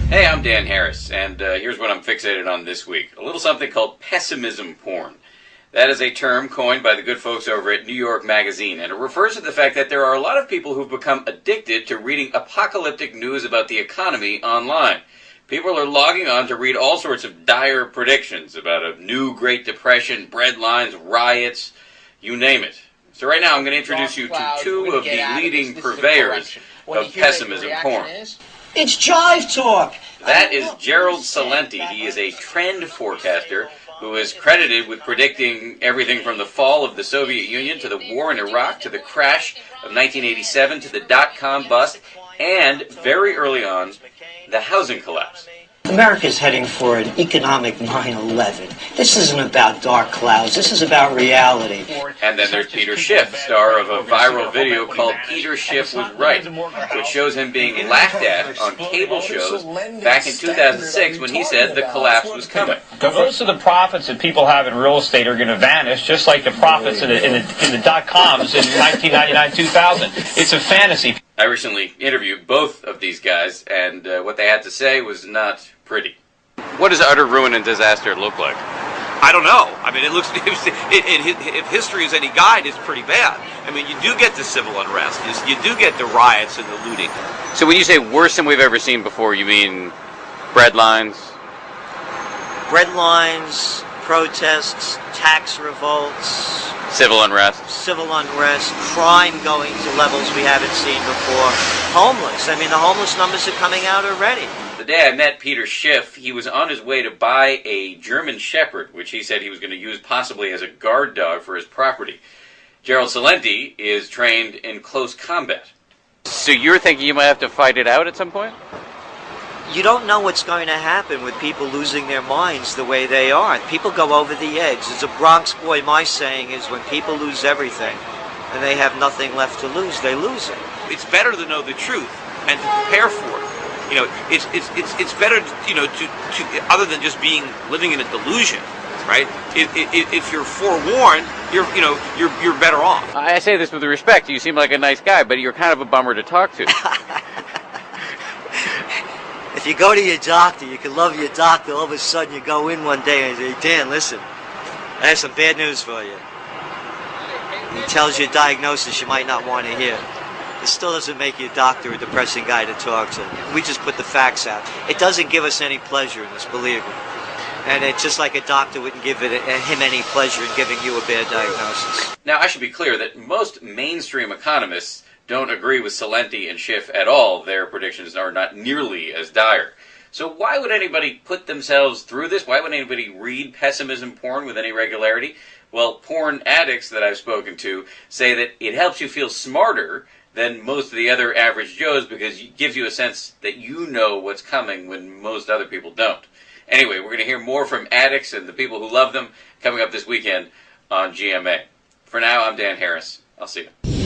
Hey, I'm Dan Harris, and here's what I'm fixated on this week. A little something called pessimism porn. That is a term coined by the good folks over at New York Magazine, and it refers to the fact that there are a lot of people who've become addicted to reading apocalyptic news about the economy online. People are logging on to read all sorts of dire predictions about a new Great Depression, breadlines, riots, you name it. So right now I'm going to introduce you to two of the leading purveyors of pessimism porn. It's jive talk. That is Gerald Celente. He is a trend forecaster who is credited with predicting everything from the fall of the Soviet Union to the war in Iraq to the crash of 1987 to the dot-com bust and, very early on, the housing collapse. America's heading for an economic 9/11. This isn't about dark clouds. This is about reality. And then there's Peter Schiff, star of a viral video called Peter Schiff Was Right, which shows him being laughed at on cable shows back in 2006 when he said the collapse was coming. Most of the profits that people have in real estate are going to vanish, just like the profits in the dot-coms in 1999-2000. It's a fantasy. I recently interviewed both of these guys, and what they had to say was not pretty. What does utter ruin and disaster look like? I don't know. I mean, it looks, if history is any guide, it's pretty bad. I mean, you do get the civil unrest. You do get the riots and the looting. So when you say worse than we've ever seen before, you mean breadlines? Breadlines, protests, tax revolts, Civil unrest, crime going to levels we haven't seen before, homeless. I mean, the homeless numbers are coming out already. The day I met Peter Schiff, he was on his way to buy a German Shepherd, which he said he was going to use possibly as a guard dog for his property. Gerald Celente is trained in close combat. So you're thinking you might have to fight it out at some point? You don't know what's going to happen with people losing their minds the way they are. People go over the edge. As a Bronx boy, my saying is when people lose everything and they have nothing left to lose, they lose it. It's better to know the truth and to prepare for it. You know, it's better, you know, to other than just living in a delusion, right? If you're forewarned, you're better off. I say this with respect. You seem like a nice guy, but you're kind of a bummer to talk to. If you go to your doctor, you can love your doctor. All of a sudden, you go in one day and say, Dan, listen, I have some bad news for you. He tells you a diagnosis you might not want to hear. It still doesn't make you a doctor or a depressing guy to talk to. We just put the facts out. It doesn't give us any pleasure in this, believe me. And it's just like a doctor wouldn't give him any pleasure in giving you a bad diagnosis. Now, I should be clear that most mainstream economists don't agree with Celente and Schiff at all. Their predictions are not nearly as dire. So why would anybody put themselves through this? Why would anybody read pessimism porn with any regularity? Well, porn addicts that I've spoken to say that it helps you feel smarter than most of the other average Joes because it gives you a sense that you know what's coming when most other people don't. Anyway, we're going to hear more from addicts and the people who love them coming up this weekend on GMA. For now, I'm Dan Harris. I'll see you.